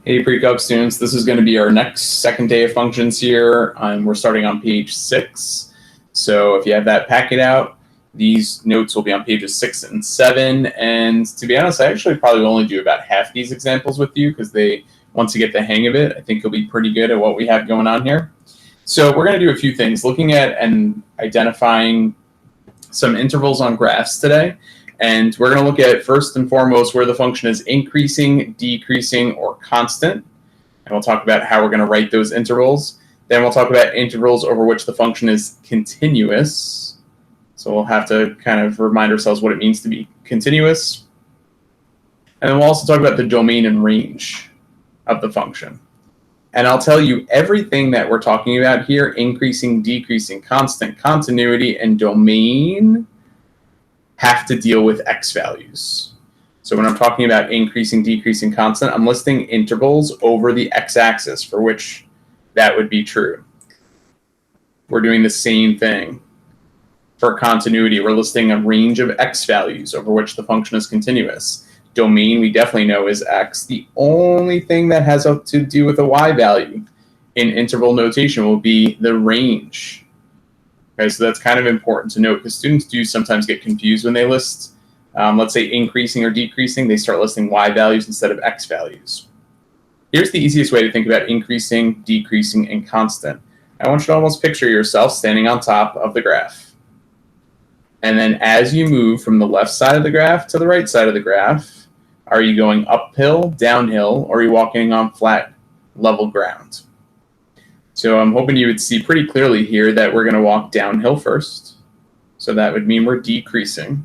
Hey, pre-cub students, this is going to be our next second day of functions here. We're starting on page 6. So if you have that packet out, these notes will be on pages 6 and 7. And to be honest, I actually probably only do about half these examples with you because once you get the hang of it, I think you'll be pretty good at what we have going on here. So we're going to do a few things, looking at and identifying some intervals on graphs today. And we're going to look at, first and foremost, where the function is increasing, decreasing, or constant. And we'll talk about how we're going to write those intervals. Then we'll talk about intervals over which the function is continuous. So we'll have to kind of remind ourselves what it means to be continuous. And then we'll also talk about the domain and range of the function. And I'll tell you everything that we're talking about here, increasing, decreasing, constant, continuity, and domain, have to deal with x values. So when I'm talking about increasing, decreasing, constant, I'm listing intervals over the x-axis for which that would be true. We're doing the same thing for continuity. We're listing a range of x values over which the function is continuous. Domain, we definitely know, is x. The only thing that has to do with a y value in interval notation will be the range. Okay, so that's kind of important to note because students do sometimes get confused when they list, let's say, increasing or decreasing. They start listing y values instead of x values. Here's the easiest way to think about increasing, decreasing, and constant. I want you to almost picture yourself standing on top of the graph. And then as you move from the left side of the graph to the right side of the graph, are you going uphill, downhill, or are you walking on flat, level ground? So I'm hoping you would see pretty clearly here that we're going to walk downhill first. So that would mean we're decreasing.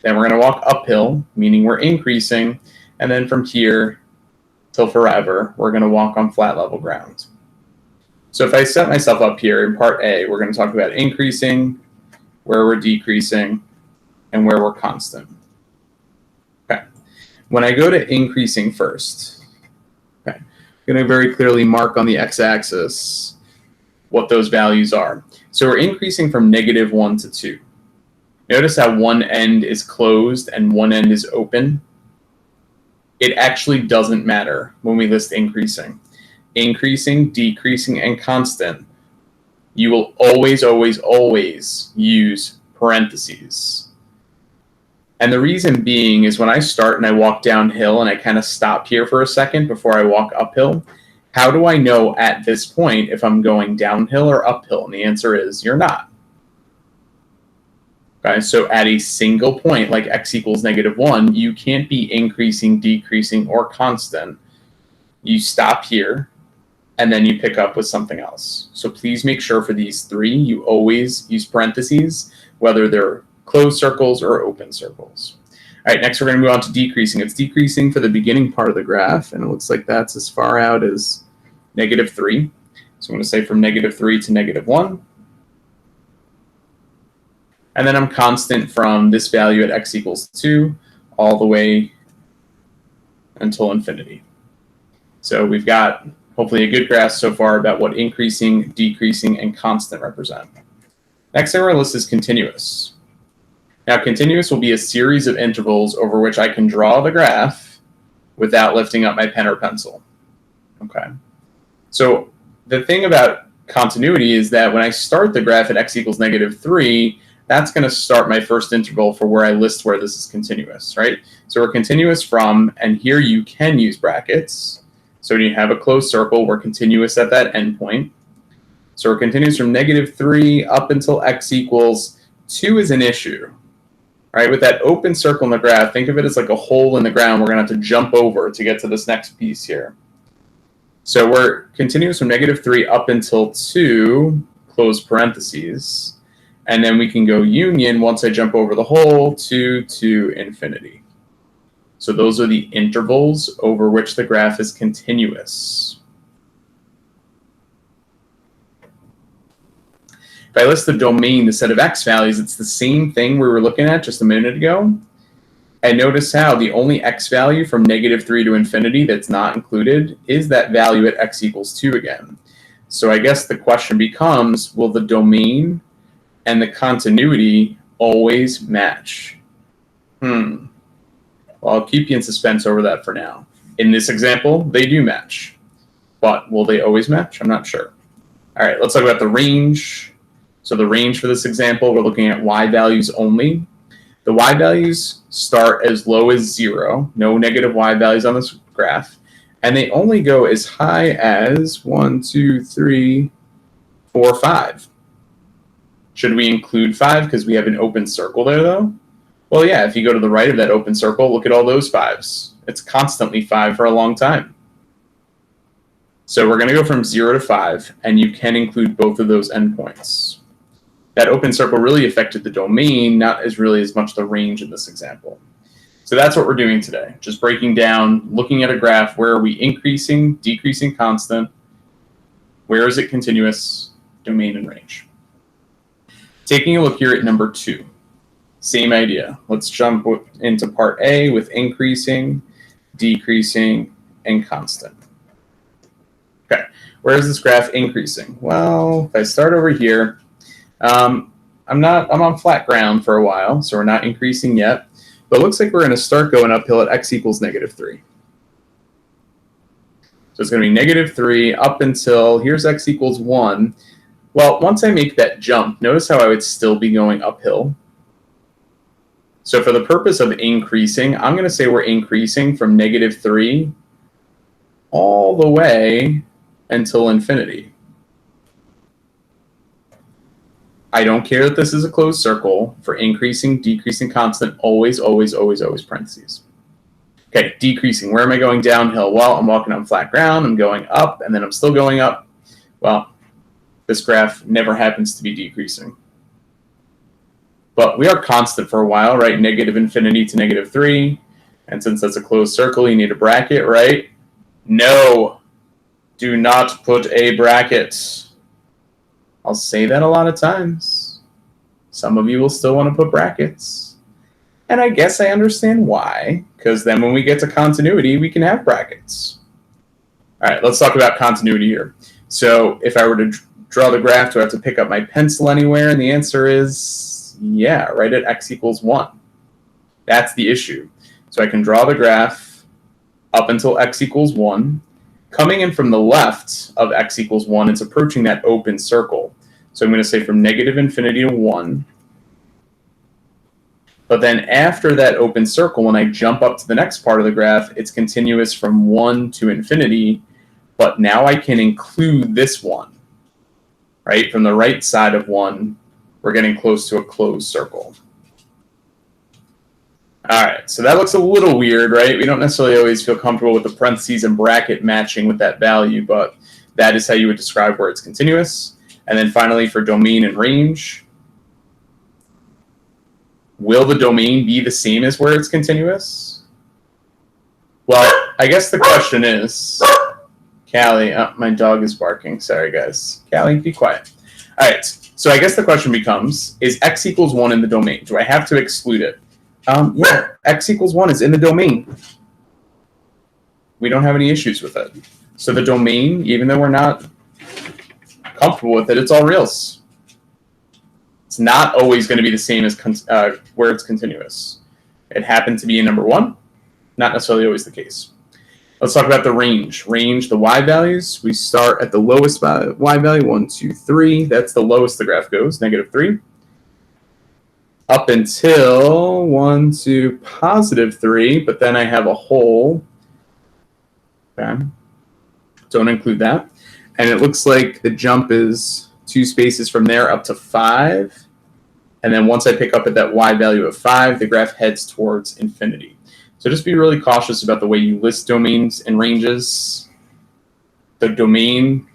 Then we're going to walk uphill, meaning we're increasing. And then from here till forever, we're going to walk on flat level ground. So if I set myself up here in part A, we're going to talk about increasing, where we're decreasing, and where we're constant. Okay. When I go to increasing first, okay, I'm going to very clearly mark on the x-axis what those values are. So we're increasing from -1 to 2. Notice how one end is closed and one end is open. It actually doesn't matter when we list increasing. Increasing, decreasing, and constant, you will always, always, always use parentheses. And the reason being is when I start and I walk downhill and I kind of stop here for a second before I walk uphill, how do I know at this point if I'm going downhill or uphill? And the answer is you're not. Okay, so at a single point, like x equals -1, you can't be increasing, decreasing, or constant. You stop here, and then you pick up with something else. So please make sure for these three, you always use parentheses, whether they're closed circles or open circles. All right, next we're going to move on to decreasing. It's decreasing for the beginning part of the graph, and it looks like that's as far out as -3. So I'm going to say from -3 to -1. And then I'm constant from this value at x equals 2 all the way until infinity. So we've got hopefully a good grasp so far about what increasing, decreasing, and constant represent. Next thing on our list is continuous. Now, continuous will be a series of intervals over which I can draw the graph without lifting up my pen or pencil. Okay. So the thing about continuity is that when I start the graph at x equals -3, that's going to start my first interval for where I list where this is continuous, right? So we're continuous from, and here you can use brackets. So when you have a closed circle, we're continuous at that endpoint. So we're continuous from -3 up until x equals 2 is an issue. Right, with that open circle in the graph, think of it as like a hole in the ground we're going to have to jump over to get to this next piece here. So we're continuous from -3 up until 2, close parentheses, and then we can go union once I jump over the hole to infinity. So those are the intervals over which the graph is continuous. If I list the domain, the set of x values, it's the same thing we were looking at just a minute ago. And notice how the only x value from -3 to infinity that's not included is that value at x equals 2 again. So I guess the question becomes, will the domain and the continuity always match? Well, I'll keep you in suspense over that for now. In this example, they do match. But will they always match? I'm not sure. All right, let's talk about the range. So the range for this example, we're looking at y values only. The y values start as low as 0, no negative y values on this graph, and they only go as high as 1, 2, 3, 4, 5. Should we include 5 because we have an open circle there, though? Well, yeah, if you go to the right of that open circle, look at all those 5s. It's constantly 5 for a long time. So we're going to go from 0 to 5, and you can include both of those endpoints. That open circle really affected the domain, not as really as much the range in this example. So that's what we're doing today, just breaking down, looking at a graph, where are we increasing, decreasing constant, where is it continuous, domain and range. Taking a look here at number 2, same idea. Let's jump into part A with increasing, decreasing, and constant. Okay, where is this graph increasing? Well, if I start over here, I'm on flat ground for a while, so we're not increasing yet, but it looks like we're going to start going uphill at x equals -3. So it's going to be -3 up until, here's x equals 1. Well, once I make that jump, notice how I would still be going uphill. So for the purpose of increasing, I'm going to say we're increasing from -3 all the way until infinity. I don't care that this is a closed circle. For increasing, decreasing constant, always, always, always, always parentheses. Okay, decreasing. Where am I going downhill? Well, I'm walking on flat ground. I'm going up, and then I'm still going up. Well, this graph never happens to be decreasing. But we are constant for a while, right? Negative infinity to -3. And since that's a closed circle, you need a bracket, right? No, do not put a bracket. I'll say that a lot of times. Some of you will still want to put brackets. And I guess I understand why, because then when we get to continuity, we can have brackets. All right, let's talk about continuity here. So if I were to draw the graph, do I have to pick up my pencil anywhere? And the answer is, yeah, right at x equals 1. That's the issue. So I can draw the graph up until x equals 1. Coming in from the left of x equals 1, it's approaching that open circle. So I'm going to say from -infinity to 1. But then after that open circle, when I jump up to the next part of the graph, it's continuous from 1 to infinity. But now I can include this one, right? From the right side of 1, we're getting close to a closed circle. All right, so that looks a little weird, right? We don't necessarily always feel comfortable with the parentheses and bracket matching with that value, but that is how you would describe where it's continuous. And then finally, for domain and range, will the domain be the same as where it's continuous? Well, I guess the question is, Callie, my dog is barking. Sorry, guys. Callie, be quiet. All right, so I guess the question becomes, is x equals 1 in the domain? Do I have to exclude it? Yeah, x equals 1 is in the domain. We don't have any issues with it. So the domain, even though we're not comfortable with it, it's all reals. It's not always going to be the same as where it's continuous. It happened to be in number 1, not necessarily always the case. Let's talk about the range. Range, the y values. We start at the lowest y value, 1, 2, 3. That's the lowest the graph goes, -3. Up until 1 to +3, but then I have a hole. Okay. Don't include that. And it looks like the jump is 2 spaces from there up to 5. And then once I pick up at that y value of 5, the graph heads towards infinity. So just be really cautious about the way you list domains and ranges. The domain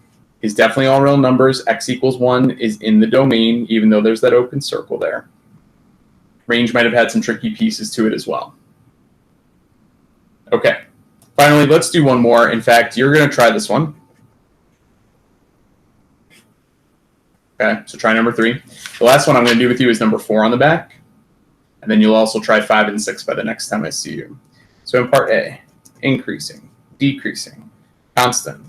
is definitely all real numbers. X equals 1 is in the domain, even though there's that open circle there. Range might have had some tricky pieces to it as well. Okay, finally, let's do one more. In fact, you're going to try this one. Okay, so try number 3. The last one I'm going to do with you is number 4 on the back. And then you'll also try 5 and 6 by the next time I see you. So in part A, increasing, decreasing, constant.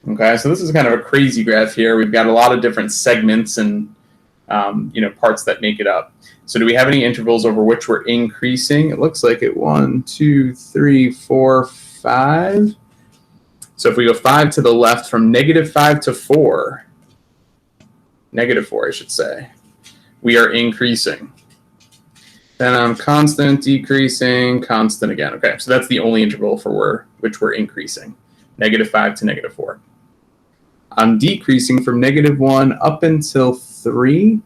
Okay, so this is kind of a crazy graph here. We've got a lot of different segments and parts that make it up. So do we have any intervals over which we're increasing? It looks like it 1, 2, 3, 4, 5. So if we go 5 to the left from -5 to 4, -4, I should say, we are increasing. Then on constant, decreasing, constant again. Okay, so that's the only interval for which we're increasing, -5 to -4. I'm decreasing from -1 up until 3,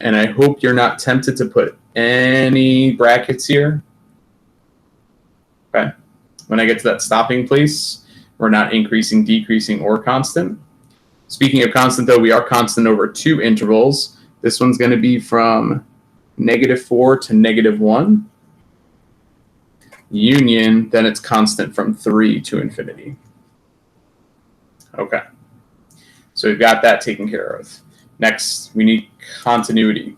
and I hope you're not tempted to put any brackets here. Okay, when I get to that stopping place, we're not increasing, decreasing, or constant. Speaking of constant, though, we are constant over 2 intervals. This one's going to be from -4 to -1. Union, then it's constant from 3 to infinity. Okay, so we've got that taken care of. Next, we need continuity.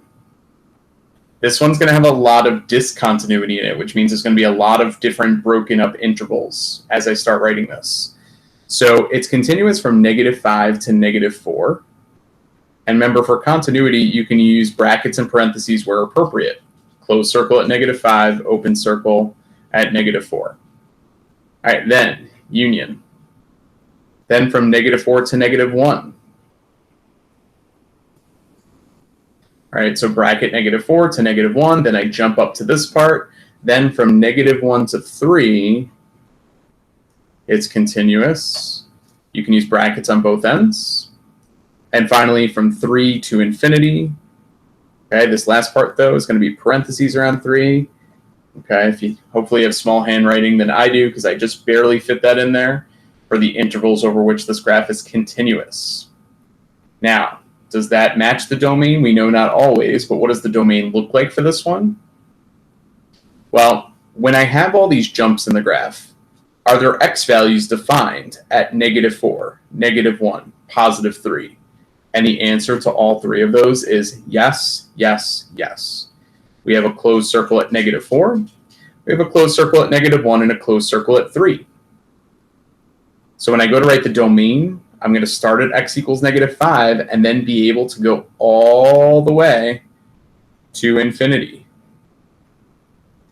This one's going to have a lot of discontinuity in it, which means there's going to be a lot of different broken up intervals as I start writing this. So it's continuous from -5 to -4. And remember, for continuity, you can use brackets and parentheses where appropriate. Closed circle at -5, open circle at -4. All right, then union. Then from -4 to -1. All right, so bracket -4 to -1, then I jump up to this part. Then from -1 to 3, it's continuous. You can use brackets on both ends. And finally, from 3 to infinity. Okay, this last part, though, is going to be parentheses around 3. Okay, if you hopefully have small handwriting than I do, because I just barely fit that in there, for the intervals over which this graph is continuous. Now, does that match the domain? We know not always, but what does the domain look like for this one? Well, when I have all these jumps in the graph, are there x values defined at -4, -1, +3? And the answer to all 3 of those is yes, yes, yes. We have a closed circle at -4, we have a closed circle at -1, and a closed circle at 3. So when I go to write the domain, I'm going to start at x equals -5 and then be able to go all the way to infinity.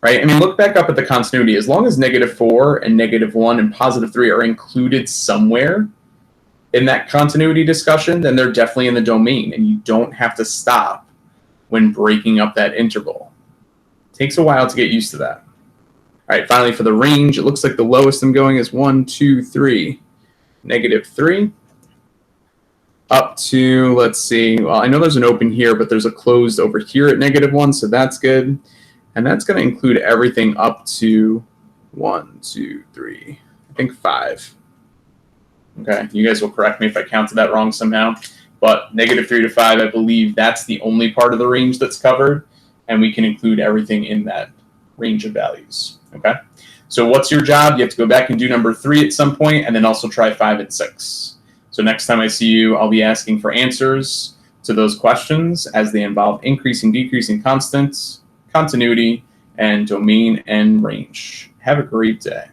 Right? I mean, look back up at the continuity. As long as -4 and -1 and +3 are included somewhere in that continuity discussion, then they're definitely in the domain, and you don't have to stop when breaking up that interval. It takes a while to get used to that. All right, finally, for the range, it looks like the lowest I'm going is 1, 2, 3, -3, up to, let's see, well, I know there's an open here, but there's a closed over here at -1, so that's good. And that's going to include everything up to 1, 2, 3, I think 5. Okay, you guys will correct me if I counted that wrong somehow, but -3 to 5, I believe that's the only part of the range that's covered, and we can include everything in that range of values. Okay, so what's your job? You have to go back and do number 3 at some point, and then also try 5 and 6. So next time I see you, I'll be asking for answers to those questions as they involve increasing, decreasing, constants, continuity, and domain and range. Have a great day.